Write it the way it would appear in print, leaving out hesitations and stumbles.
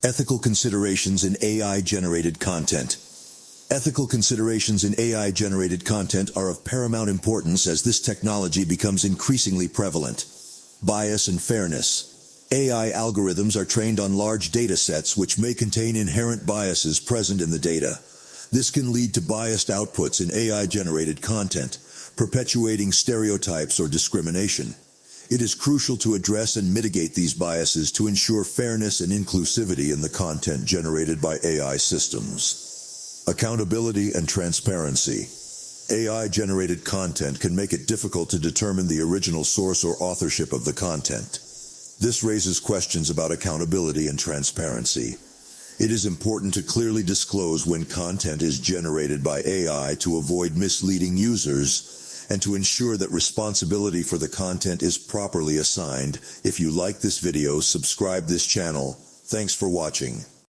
Ethical considerations in AI-generated content. Ethical considerations in AI-generated content are of paramount importance as this technology becomes increasingly prevalent. Bias and fairness. AI algorithms are trained on large data sets which may contain inherent biases present in the data. This can lead to biased outputs in AI-generated content, perpetuating stereotypes or discrimination. It is crucial to address and mitigate these biases to ensure fairness and inclusivity in the content generated by AI systems. Accountability and transparency. AI-generated content can make it difficult to determine the original source or authorship of the content. This raises questions about accountability and transparency. It is important to clearly disclose when content is generated by AI to avoid misleading users, and to ensure that responsibility for the content is properly assigned. If you like this video, subscribe this channel. Thanks for watching.